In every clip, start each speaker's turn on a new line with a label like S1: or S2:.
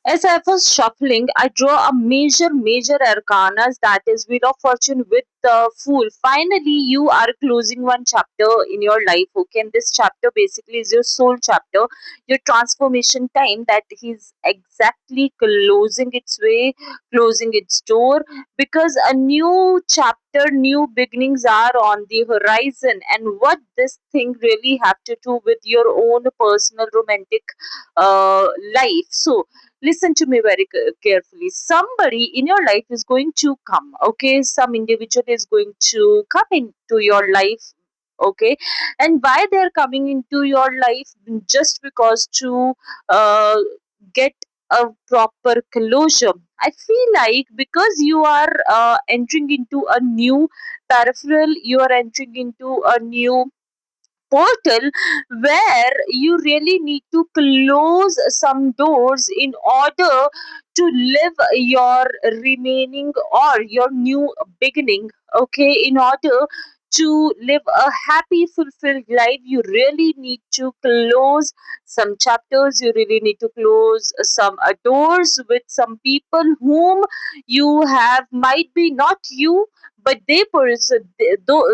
S1: As I was shuffling, I draw a major arcanas, that is Wheel of Fortune with the Fool. Finally, you are closing one chapter in your life, okay? And this chapter basically is your soul chapter, your transformation time that is exactly closing its way, closing its door, because a new chapter, new beginnings are on the horizon. And what this thing really have to do with your own personal romantic life. So, listen to me very carefully. Somebody in your life is going to come, okay? Some individual is going to come into your life, okay? And why they're coming into your life? Just because to uh, get a proper closure. I feel like because you are entering into a new peripheral, you are entering into a new portal where you really need to close some doors in order to live your remaining or your new beginning, okay? In order to live a happy fulfilled life, you really need to close some chapters, you really need to close some doors with some people whom you have, might be not you, but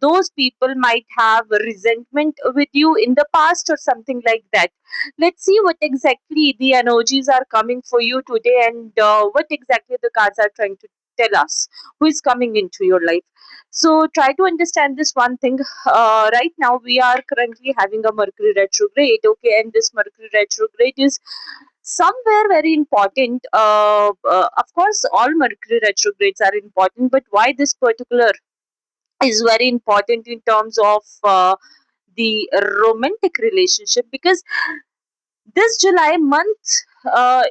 S1: those people might have resentment with you in the past or something like that. Let's see what exactly the energies are coming for you today, and what exactly the cards are trying to tell us, who is coming into your life. So try to understand this one thing. Right now we are currently having a Mercury retrograde, okay? And this Mercury retrograde is somewhere very important. Of course, all Mercury retrogrades are important, but why this particular is very important in terms of the romantic relationship? Because this July month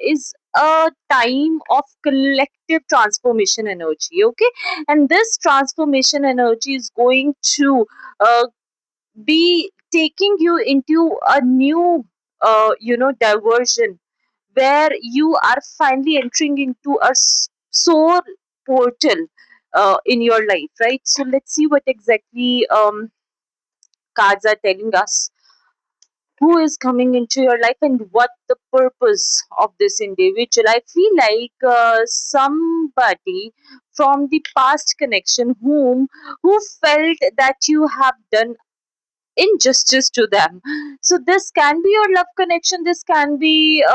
S1: is a time of collective transformation energy, okay? And this transformation energy is going to uh, be taking you into a new diversion, where you are finally entering into a soul portal in your life, right? So let's see what exactly cards are telling us, who is coming into your life and what the purpose of this individual. I feel like somebody from the past connection who felt that you have done injustice to them. So this can be your love connection, this can be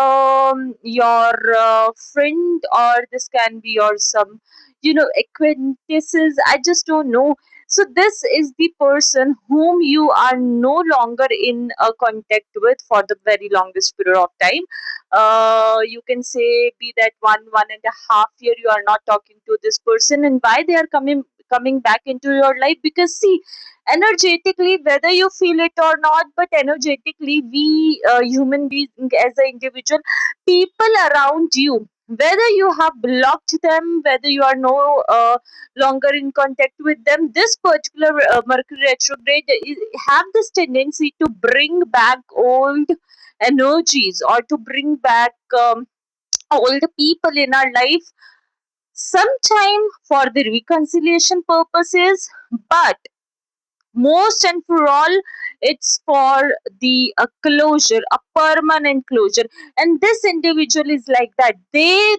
S1: your friend, or this can be your some acquaintances, I just don't know. So this is the person whom you are no longer in contact with for the very longest period of time. You can say be that 1.5 year you are not talking to this person. And why they are coming back into your life? Because see, energetically, whether you feel it or not, but energetically we human beings as an individual, people around you, whether you have blocked them, whether you are no longer in contact with them, this particular Mercury retrograde have this tendency to bring back old energies, or to bring back all the people in our life, sometime for the reconciliation purposes, but most and for all, it's for the closure, a permanent closure. And this individual is like that, they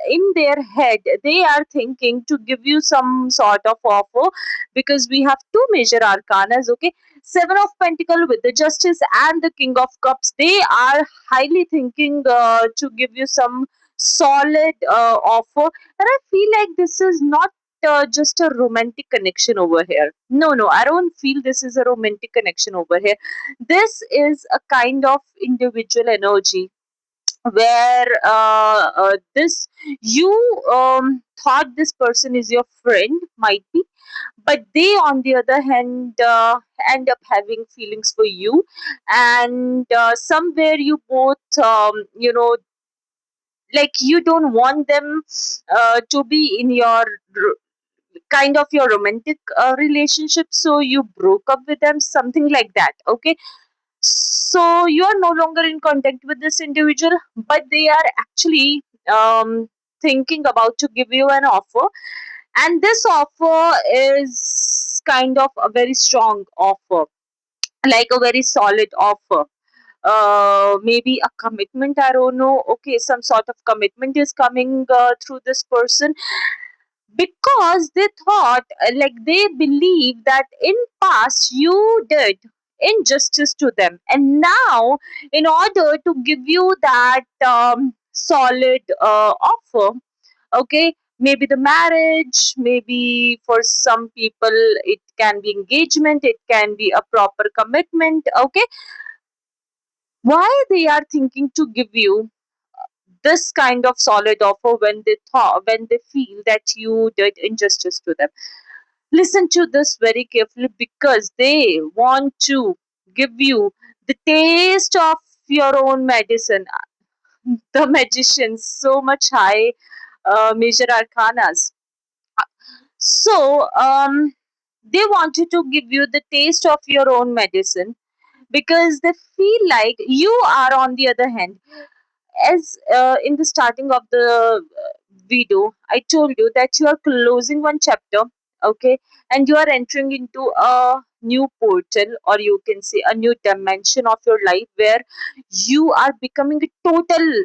S1: in their head they are thinking to give you some sort of offer, because we have two major arcanas, okay? Seven of pentacle with the justice and the king of cups, they are highly thinking to give you some solid offer. And I feel like this is not just a romantic connection over here. No, no, I don't feel this is a romantic connection over here. This is a kind of individual energy where this you thought this person is your friend, might be, but they on the other hand end up having feelings for you. And somewhere you both like you don't want them to be in your kind of your romantic relationship, so you broke up with them, something like that, okay? So you are no longer in contact with this individual, but they are actually thinking about to give you an offer. And this offer is kind of a very strong offer, like a very solid offer. maybe a commitment, I don't know. Okay, some sort of commitment is coming through this person, because they thought, like they believe that in past you did injustice to them, and now in order to give you that solid offer, okay, maybe the marriage, maybe for some people it can be engagement, it can be a proper commitment, okay, why they are thinking to give you this kind of solid offer when they thought, when they feel that you did injustice to them. Listen to this very carefully, because they want to give you the taste of your own medicine. The magicians, so much high major arcanas. So, they wanted to give you the taste of your own medicine, because they feel like you are, on the other hand, as in the starting of the video, I told you that you are closing one chapter, okay, and you are entering into a new portal, or you can say a new dimension of your life, where you are becoming a total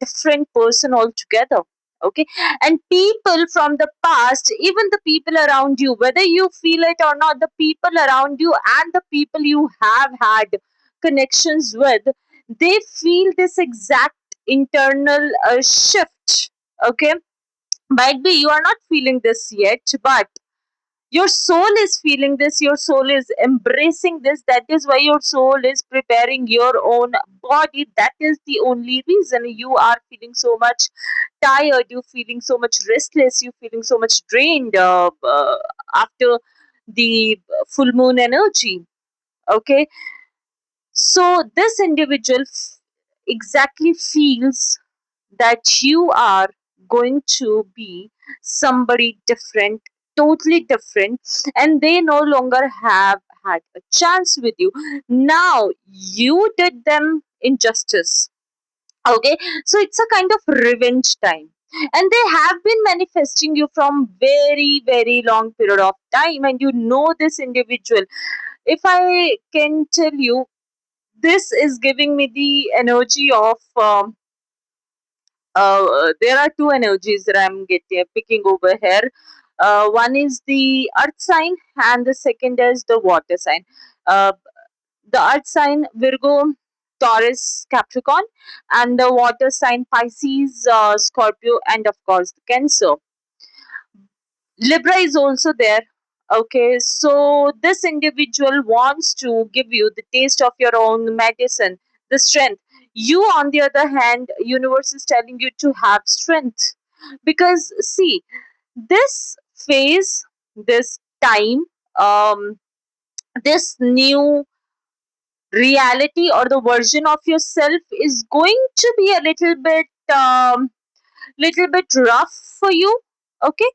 S1: different person altogether, okay. And people from the past, even the people around you, whether you feel it or not, the people around you and the people you have had connections with, they feel this exact internal shift, okay. Might be you are not feeling this yet, but your soul is feeling this, your soul is embracing this. That is why your soul is preparing your own body. That is the only reason you are feeling so much tired, you feeling so much restless, you feeling so much drained after the full moon energy, okay. So this individual exactly feels that you are going to be somebody different, totally different, and they no longer have had a chance with you. Now you did them injustice. Okay, so it's a kind of revenge time. And they have been manifesting you from very long period of time, and you know this individual. If I can tell you, this is giving me the energy of there are two energies that I'm getting picking over here. One is the earth sign, and the second is the water sign. Uh, the earth sign Virgo, Taurus, Capricorn, and the water sign Pisces, Scorpio, and of course Cancer. Libra is also there. Okay, so this individual wants to give you the taste of your own medicine, the strength. You, on the other hand, universe is telling you to have strength, because see, this phase, this time, this new reality or the version of yourself is going to be a little bit rough for you, okay.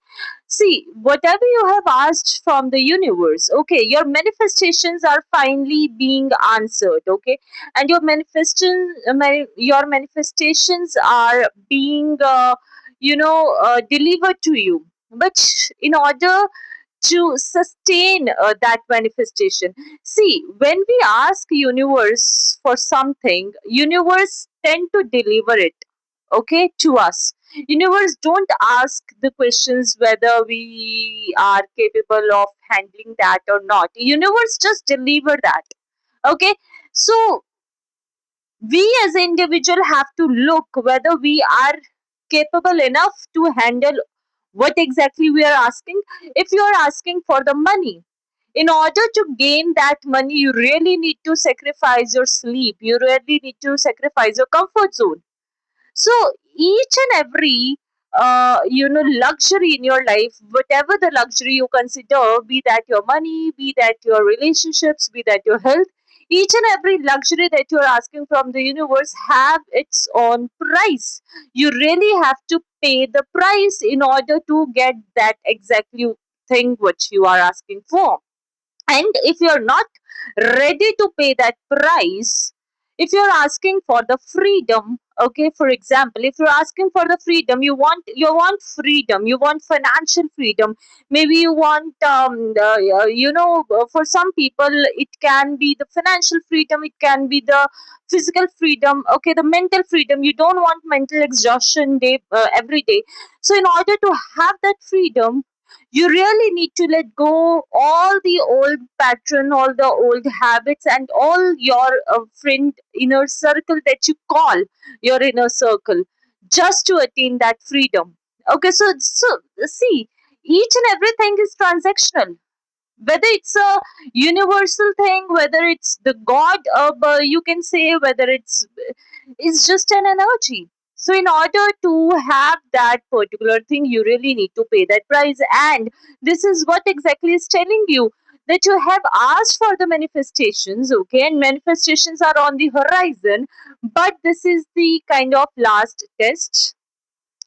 S1: See, whatever you have asked from the universe, okay, your manifestations are finally being answered, okay, and your manifestations are being delivered to you. But in order to sustain that manifestation, see, when we ask universe for something, universe tend to deliver it, okay, to us. Universe don't ask the questions whether we are capable of handling that or not. Universe just deliver that, okay. So we as an individual have to look whether we are capable enough to handle what exactly we are asking. If you are asking for the money, in order to gain that money, you really need to sacrifice your sleep, you really need to sacrifice your comfort zone. So each and every luxury in your life, whatever the luxury you consider, be that your money, be that your relationships, be that your health, each and every luxury that you're asking from the universe have its own price. You really have to pay the price in order to get that exactly thing which you are asking for. And if you're not ready to pay that price, If you're asking for the freedom, okay, for example, if you're asking for the freedom, you want freedom, you want financial freedom, maybe you want for some people it can be the financial freedom, it can be the physical freedom, okay, the mental freedom. You don't want mental exhaustion every day. So in order to have that freedom, you really need to let go all the old pattern, all the old habits, and all your friend inner circle that you call your inner circle, just to attain that freedom. Okay, so see, each and everything is transactional, whether it's a universal thing, whether it's the god, you can say, whether it's just an energy. So in order to have that particular thing, you really need to pay that price. And this is what exactly is telling you, that you have asked for the manifestations, okay, and manifestations are on the horizon. But this is the kind of last test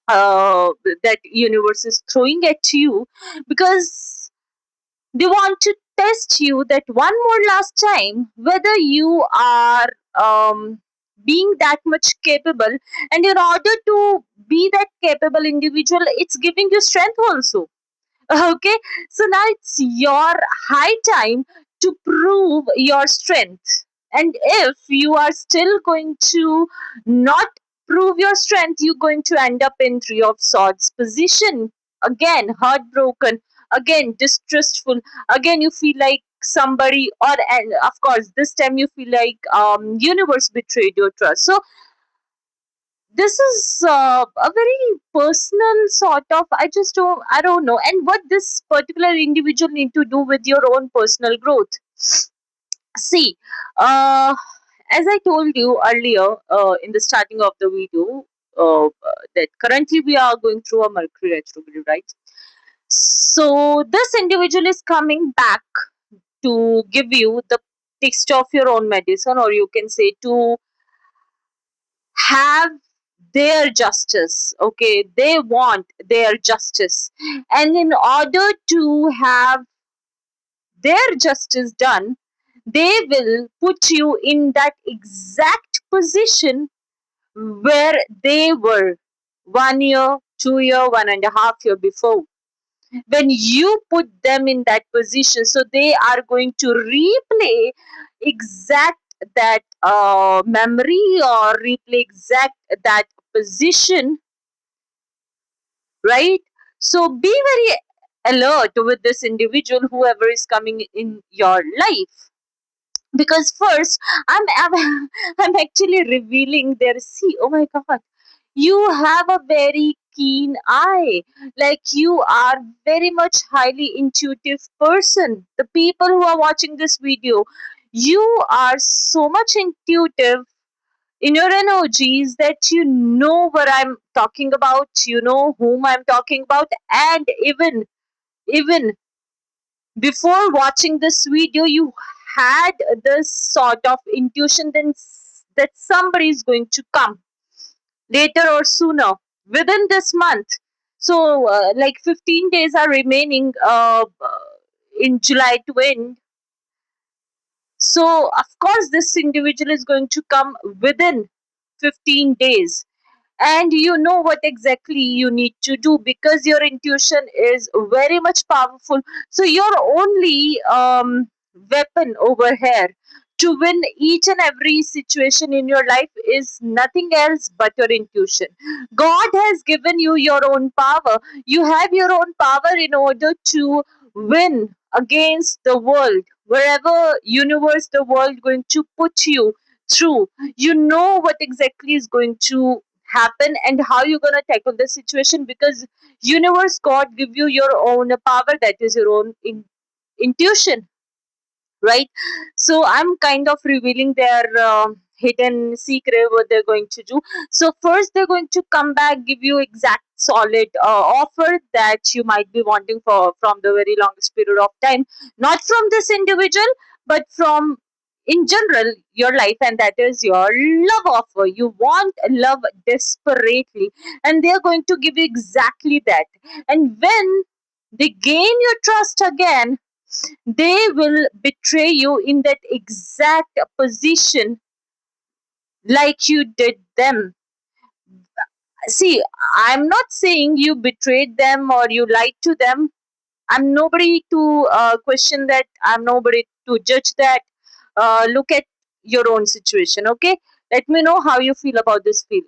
S1: that universe is throwing at you, because they want to test you that one more last time, whether you are being that much capable. And in order to be that capable individual, it's giving you strength also. Okay, so now it's your high time to prove your strength. And if you are still going to not prove your strength, you're going to end up in three of swords position, again heartbroken, again distrustful, again you feel like somebody, or and of course this time you feel like universe betrayed your trust. So this is a very personal sort of, I don't know, and what this particular individual need to do with your own personal growth. See, uh, as I told you earlier in the starting of the video, that currently we are going through a Mercury retrograde, right? So this individual is coming back to give you the taste of your own medicine, or you can say to have their justice. Okay, they want their justice, and in order to have their justice done, they will put you in that exact position where they were 1 year, 2 year, 1.5 year before. When you put them in that position, so they are going to replay exact that memory, or replay exact that position, right? So be very alert with this individual, whoever is coming in your life, because first I'm I'm actually revealing their, see, oh my god, you have a very keen eye, like you are very much highly intuitive person. The people who are watching this video, you are so much intuitive in your energies that you know what I'm talking about, you know whom I'm talking about. And even before watching this video, you had this sort of intuition then that somebody is going to come later or sooner within this month. So like 15 days are remaining in July to end. So of course this individual is going to come within 15 days, and you know what exactly you need to do, because your intuition is very much powerful. So your only weapon over here to win each and every situation in your life is nothing else but your intuition. God has given you your own power. You have your own power in order to win against the world, wherever universe the world going to put you through. You know what exactly is going to happen and how you're going to tackle the situation, because universe, god give you your own power, that is your own intuition, right? So I'm kind of revealing their hidden secret, what they're going to do. So first they're going to come back, give you exact solid offer that you might be wanting for from the very longest period of time, not from this individual, but from in general your life, and that is your love offer. You want love desperately, and they're going to give you exactly that. And when they gain your trust again, they will betray you in that exact position like you did them. See, I'm not saying you betrayed them or you lied to them. I'm nobody to question that. I'm nobody to judge that. Look at your own situation, okay? Let me know how you feel about this feel.